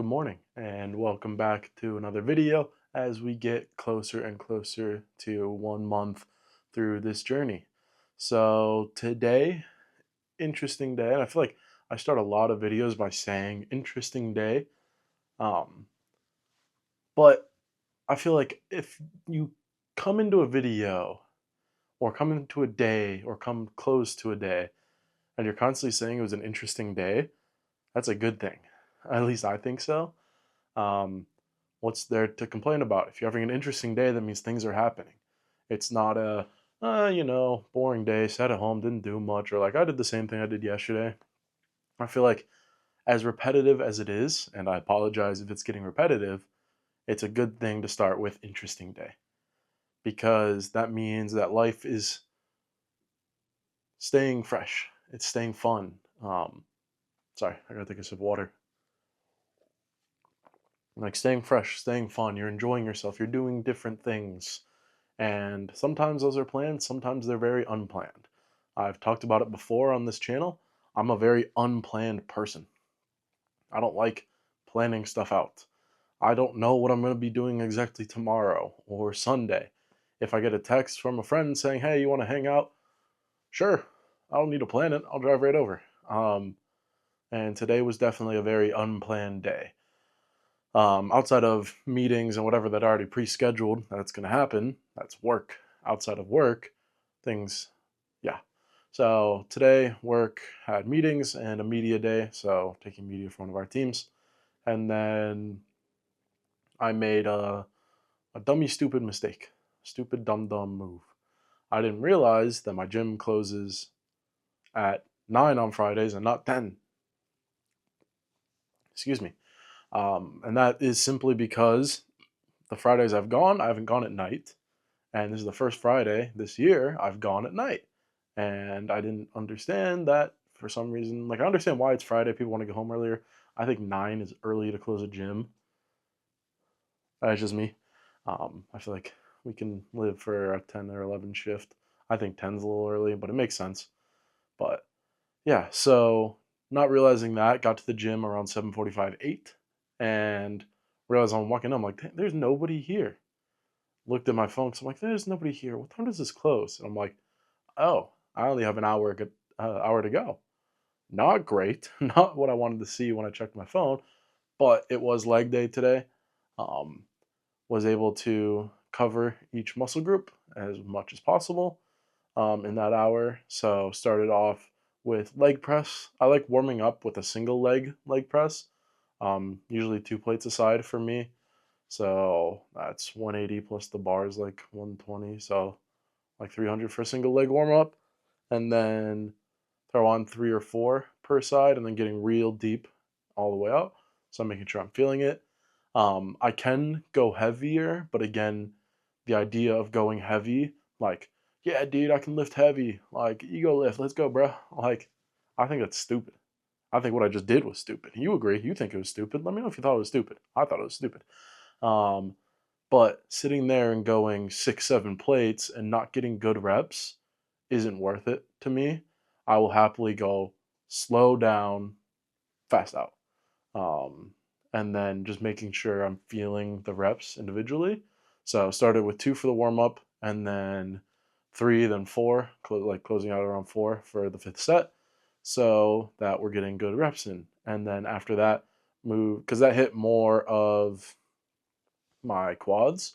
Good morning, and welcome back to another video as we get closer and closer to 1 month through this journey. So, today, interesting day, and I feel like I start a lot of videos by saying interesting day. Um, but I feel like if you come into a video or come into a day or come close to a day and you're constantly saying it was an interesting day, that's a good thing. At least I think so. Um, what's there to complain about? If you're having an interesting day, that means things are happening. It's not a, boring day, sat at home, didn't do much, or like I did the same thing I did yesterday. I feel like as repetitive as it is, and I apologize if it's getting repetitive, it's a good thing to start with interesting day because that means that life is staying fresh. It's staying fun. Sorry, I gotta take a sip of water. Like staying fresh, staying fun. You're enjoying yourself. You're doing different things. And sometimes those are planned, sometimes they're very unplanned. I've talked about it before on this channel. I'm a very unplanned person. I don't like planning stuff out. I don't know what I'm going to be doing exactly tomorrow or Sunday. If I get a text from a friend saying, "Hey, you want to hang out?" Sure. I don't need to plan it. I'll drive right over. And today was definitely a very unplanned day. Outside of meetings and whatever that are already pre-scheduled that's going to happen, that's work. Outside of work, things, yeah. So today, work had meetings and a media day, so taking media for one of our teams. And then I made a dummy stupid mistake, stupid dumb move. I didn't realize that my gym closes at 9 on Fridays and not 10. Excuse me. And that is simply because the Fridays I've gone, I haven't gone at night. And this is the first Friday this year I've gone at night. And I didn't understand that for some reason. Like, I understand why it's Friday, people want to get home earlier. I think 9 is early to close a gym. That's just me. I feel like we can live for a 10 or 11 shift. I think 10's a little early, but it makes sense. But yeah, so not realizing that, got to the gym around 7:45, 8, and realized I'm walking in, I'm like, there's nobody here. Looked at my phone, so I'm like, there's nobody here. What time does this close? And I'm like, oh, I only have an hour to go. Not great, not what I wanted to see when I checked my phone, but it was leg day today. Um, was able to cover each muscle group as much as possible in that hour. So started off with leg press. I like warming up with a single leg press, usually 2 plates aside for me. So that's 180 plus the bars like 120. So like 300 for a single leg warm up, and then throw on 3 or 4 per side, and then getting real deep all the way out. So I'm making sure I'm feeling it. I can go heavier, but again, the idea of going heavy, like, yeah, dude, I can lift heavy. Like, ego lift, let's go, bro. Like, I think that's stupid. I think what I just did was stupid. You agree? You think it was stupid? Let me know if you thought it was stupid. I thought it was stupid. Um, but sitting there and going 6, 7 plates and not getting good reps isn't worth it to me. I will happily go slow down, fast out. Um, and then just making sure I'm feeling the reps individually. So started with 2 for the warm up, and then 3, then 4, like closing out around 4 for the fifth set, so that we're getting good reps in. And then after that, move because that hit more of my quads,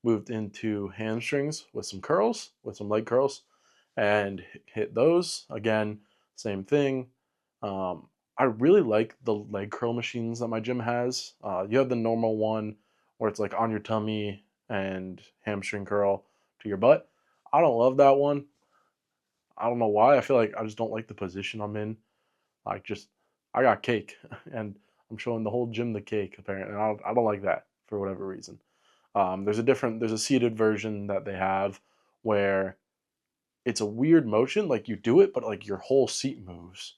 moved into hamstrings with some curls, with some leg curls, and hit those. Again, same thing. Um, I really like the leg curl machines that my gym has. You have the normal one where it's like on your tummy and hamstring curl to your butt. I don't love that one. I don't know why. I feel like I just don't like the position I'm in. Like, just I got cake, and I'm showing the whole gym the cake apparently. And I don't like that for whatever reason. There's a seated version that they have where it's a weird motion, like you do it, but like your whole seat moves.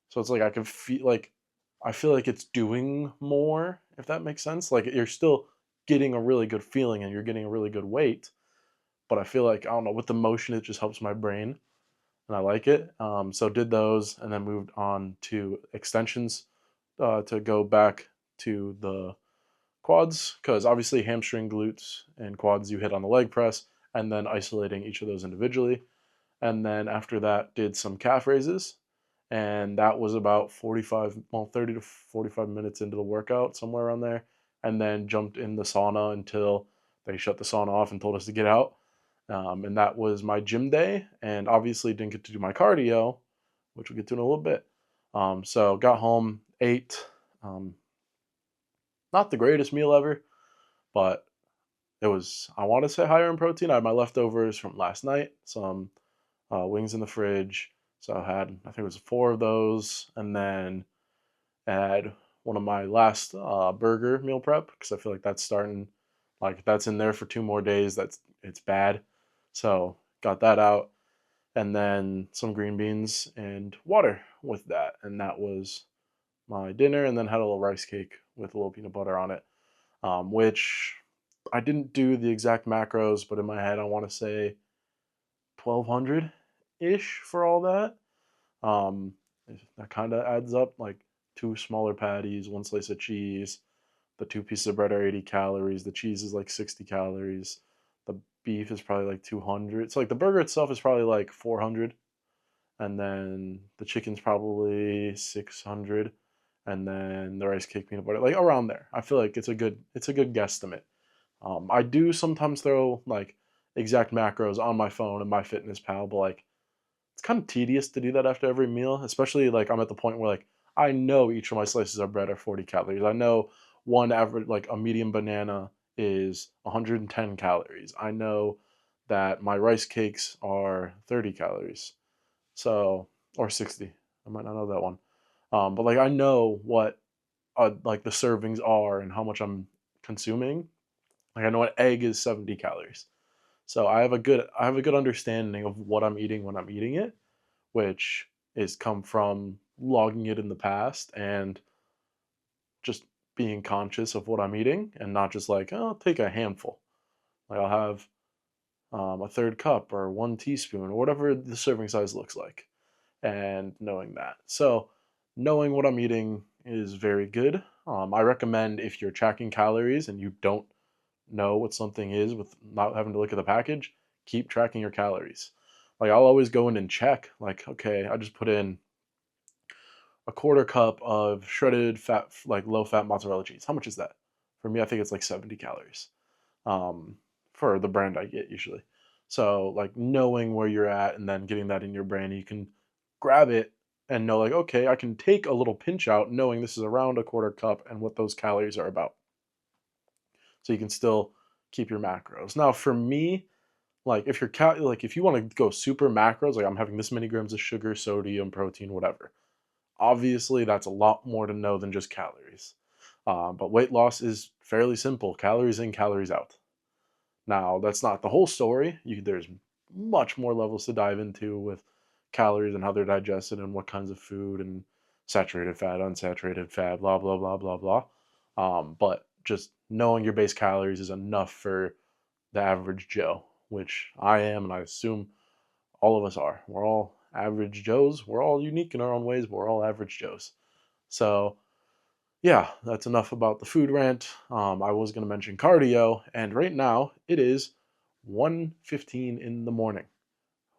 So it's like I feel like it's doing more, if that makes sense. Like you're still getting a really good feeling and you're getting a really good weight, but I feel like I don't know, with the motion it just helps my brain and I like it. So did those and then moved on to extensions to go back to the quads, because obviously hamstring, glutes, and quads you hit on the leg press, and then isolating each of those individually. And then after that, did some calf raises, and that was about 30 to 45 minutes into the workout, somewhere around there. And then jumped in the sauna until they shut the sauna off and told us to get out. And that was my gym day, and obviously didn't get to do my cardio, which we'll get to in a little bit. So got home, ate, um, not the greatest meal ever, but it was, I want to say, higher in protein. I had my leftovers from last night, some wings in the fridge. So I had, I think it was four of those, and then I had one of my last burger meal prep, because I feel like that's starting, like if that's in there for 2 more days, it's bad. So got that out, and then some green beans and water with that, and that was my dinner. And then had a little rice cake with a little peanut butter on it, which I didn't do the exact macros, but in my head I want to say 1200 ish for all that. Um, that kind of adds up, like two smaller patties, one slice of cheese. The two pieces of bread are 80 calories. The cheese is like 60 calories. The beef is probably like 200. So like the burger itself is probably like 400, and then the chicken's probably 600, and then the rice cake, peanut butter, like around there. I feel like it's a good guesstimate. I do sometimes throw like exact macros on my phone and my fitness pal, but like it's kind of tedious to do that after every meal, especially like I'm at the point where like I know each of my slices of bread are 40 calories. I know one average, like a medium banana, is 110 calories. I know that my rice cakes are 30 calories. So, or 60. I might not know that one. But like I know what like the servings are and how much I'm consuming. Like I know an egg is 70 calories. So I have a good understanding of what I'm eating when I'm eating it, which is come from logging it in the past and just being conscious of what I'm eating, and not just like, oh, I'll take a handful. Like I'll have a third cup or 1 teaspoon or whatever the serving size looks like, and knowing that. So knowing what I'm eating is very good. I recommend, if you're tracking calories and you don't know what something is with not having to look at the package, keep tracking your calories. Like I'll always go in and check, like, okay, I just put in a quarter cup of shredded fat, like low fat mozzarella cheese. How much is that? For me, I think it's like 70 calories, um, for the brand I get usually. So like knowing where you're at and then getting that in your brain, you can grab it and know like, okay, I can take a little pinch out, knowing this is around a quarter cup and what those calories are about. So you can still keep your macros. Now, for me, like if like if you want to go super macros, like I'm having this many grams of sugar, sodium, protein, whatever. Obviously, that's a lot more to know than just calories. But weight loss is fairly simple: calories in, calories out. Now, that's not the whole story. There's much more levels to dive into with calories and how they're digested and what kinds of food and saturated fat, unsaturated fat, blah, blah, blah, blah, blah. But just knowing your base calories is enough for the average Joe, which I am, and I assume all of us are. We're all average Joes. We're all unique in our own ways, but we're all average Joes. So, yeah, that's enough about the food rant. I was going to mention cardio, and right now it is 1:15 in the morning.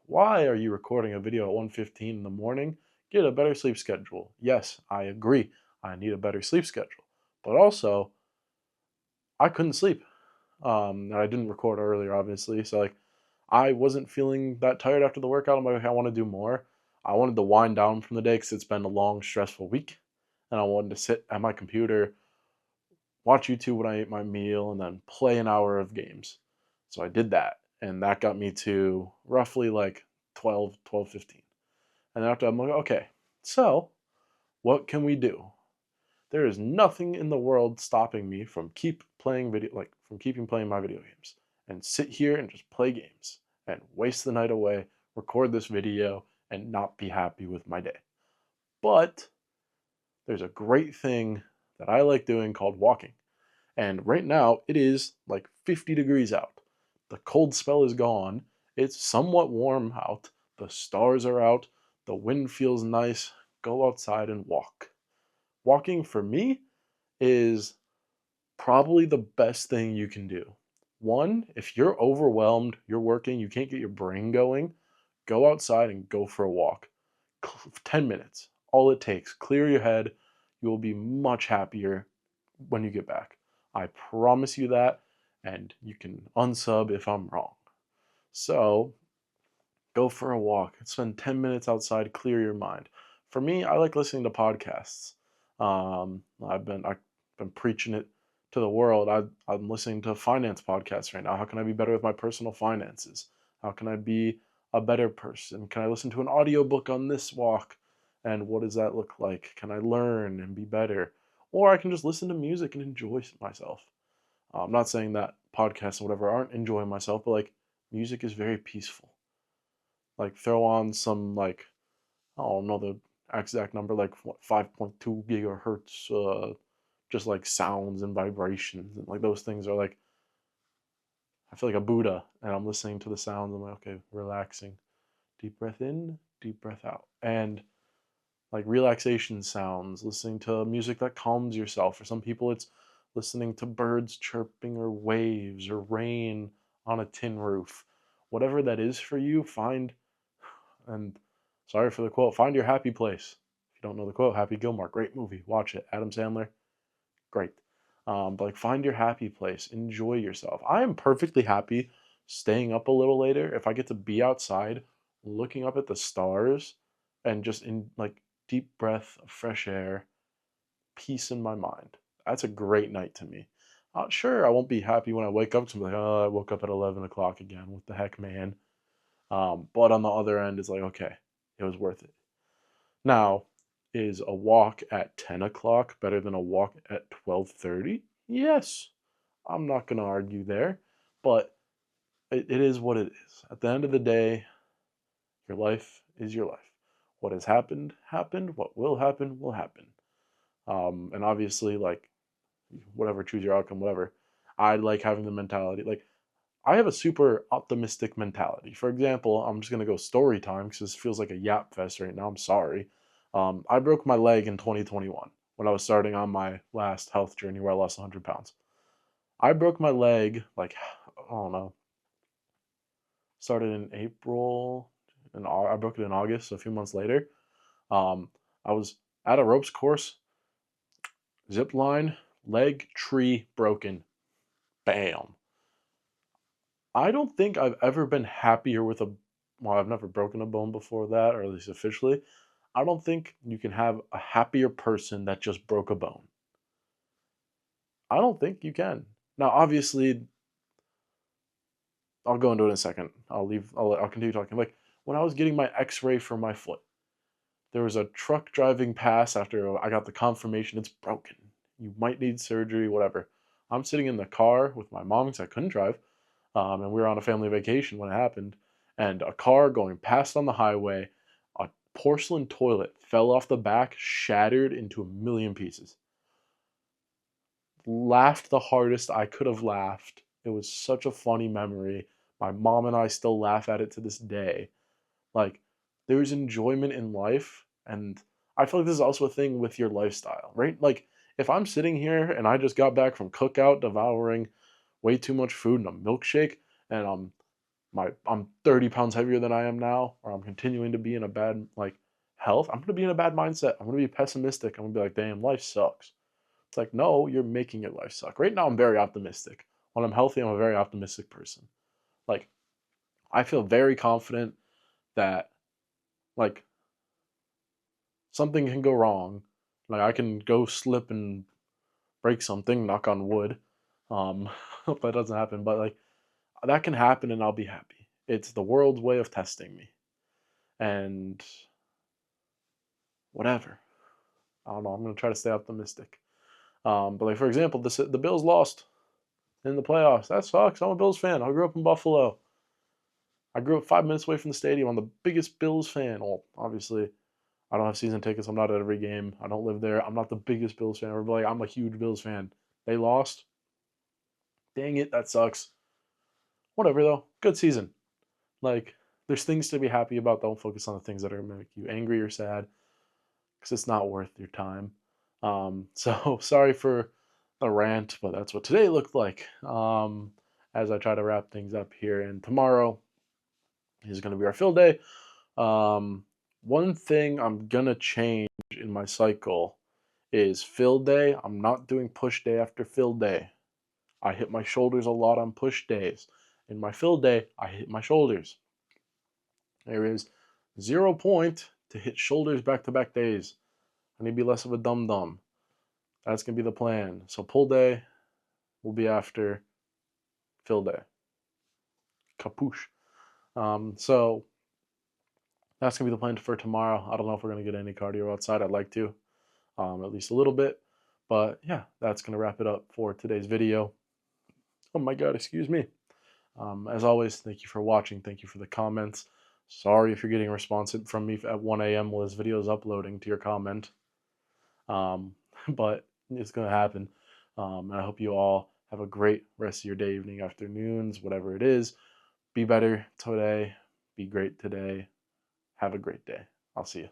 Why are you recording a video at 1:15 in the morning? Get a better sleep schedule. Yes, I agree. I need a better sleep schedule. But also, I couldn't sleep. And I didn't record earlier, obviously. So like, I wasn't feeling that tired after the workout. I'm like, okay, I want to do more. I wanted to wind down from the day because it's been a long, stressful week, and I wanted to sit at my computer, watch YouTube when I ate my meal, and then play an hour of games. So I did that, and that got me to roughly like 12:15. And after, I'm like, okay, so what can we do? There is nothing in the world stopping me from keeping playing my video games, and sit here and just play games and waste the night away, record this video, and not be happy with my day. But there's a great thing that I like doing called walking. And right now it is like 50 degrees out. The cold spell is gone. It's somewhat warm out. The stars are out. The wind feels nice. Go outside and walk. Walking for me is probably the best thing you can do. One, if you're overwhelmed, you're working, you can't get your brain going, go outside and go for a walk. 10 minutes, all it takes. Clear your head. You will be much happier when you get back. I promise you that, and you can unsub if I'm wrong. So, go for a walk. Spend 10 minutes outside, clear your mind. For me, I like listening to podcasts. I've been preaching it to the world. I'm listening to finance podcasts right now. How can I be better with my personal finances? How can I be a better person? Can I listen to an audiobook on this walk? And what does that look like? Can I learn and be better? Or I can just listen to music and enjoy myself. I'm not saying that podcasts and whatever aren't enjoying myself, but like music is very peaceful. Like throw on some like, I don't know the exact number, like what, 5.2 gigahertz, just like sounds and vibrations, and like those things are like, I feel like a Buddha, and I'm listening to the sounds. I'm like, okay, relaxing, deep breath in, deep breath out, and like relaxation sounds, listening to music that calms yourself. For some people, it's listening to birds chirping or waves or rain on a tin roof. Whatever that is for you, find, and sorry for the quote, find your happy place. If you don't know the quote, Happy Gilmore, great movie, watch it. Adam Sandler, great. But like, find your happy place, enjoy yourself. I am perfectly happy staying up a little later if I get to be outside, looking up at the stars, and just in like deep breath of fresh air, peace in my mind. That's a great night to me. Sure, I won't be happy when I wake up to be like, oh, I woke up at 11 o'clock again. What the heck, man? But on the other end, it's like, okay, it was worth it. Now, is a walk at 10 o'clock better than a walk at 12:30? Yes, I'm not going to argue there, but it is what it is. At the end of the day, your life is your life. What has happened, happened. What will happen, will happen. And obviously, like, whatever, choose your outcome, whatever. I like having the mentality. Like, I have a super optimistic mentality. For example, I'm just gonna go story time because this feels like a yap fest right now. I'm sorry. I broke my leg in 2021 when I was starting on my last health journey where I lost 100 pounds. I broke my leg like, I don't know, started in April, and I broke it in August, so a few months later. I was at a ropes course, zip line, leg, tree, broken, bam. I don't think I've ever been happier with a, well, I've never broken a bone before that, or at least officially. I don't think you can have a happier person that just broke a bone. I don't think you can. Now, obviously, I'll go into it in a second. I'll continue talking. Like, when I was getting my x-ray for my foot, there was a truck driving past after I got the confirmation it's broken. You might need surgery, whatever. I'm sitting in the car with my mom because I couldn't drive, and we were on a family vacation when it happened. And a car going past on the highway, a porcelain toilet fell off the back, shattered into a million pieces. Laughed the hardest I could have laughed. It was such a funny memory. My mom and I still laugh at it to this day. Like, there's enjoyment in life, and I feel like this is also a thing with your lifestyle, right? Like, if I'm sitting here and I just got back from cookout devouring way too much food and a milkshake, and I'm 30 pounds heavier than I am now, or I'm continuing to be in a bad like health, I'm gonna be in a bad mindset. I'm gonna be pessimistic. I'm gonna be like, damn, life sucks. It's like, no, you're making your life suck. Right now I'm very optimistic. When I'm healthy, I'm a very optimistic person. Like, I feel very confident that like something can go wrong. Like, I can go slip and break something, knock on wood. Hope that doesn't happen, but like, that can happen and I'll be happy. It's the world's way of testing me. And whatever. I don't know. I'm gonna try to stay optimistic. But like, for example, the Bills lost in the playoffs. That sucks. I'm a Bills fan. I grew up in Buffalo. I grew up 5 minutes away from the stadium. I'm the biggest Bills fan. Well, obviously, I don't have season tickets. I'm not at every game. I don't live there. I'm not the biggest Bills fan ever, but like, I'm a huge Bills fan. They lost. Dang it, that sucks. Whatever though. Good season. Like, there's things to be happy about. Don't focus on the things that are gonna make you angry or sad, because it's not worth your time. So sorry for the rant, but that's what today looked like. As I try to wrap things up here, and tomorrow is going to be our fill day. Um, One thing I'm gonna change in my cycle is fill day. I'm not doing push day after fill day. I hit my shoulders a lot on push days. In my fill day, I hit my shoulders. There is 0 point to hit shoulders back to back days. I need to be less of a dum dum. That's gonna be the plan. So pull day will be after fill day. Capuche. So that's gonna be the plan for tomorrow. I don't know if we're gonna get any cardio outside. I'd like to, at least a little bit. But yeah, that's gonna wrap it up for today's video. Oh my God, excuse me. As always, thank you for watching. Thank you for the comments. Sorry if you're getting a response from me at 1 a.m. while this video is uploading to your comment. Um, but it's gonna happen. And I hope you all have a great rest of your day, evening, afternoons, whatever it is. Be better today. Be great today. Have a great day. I'll see you.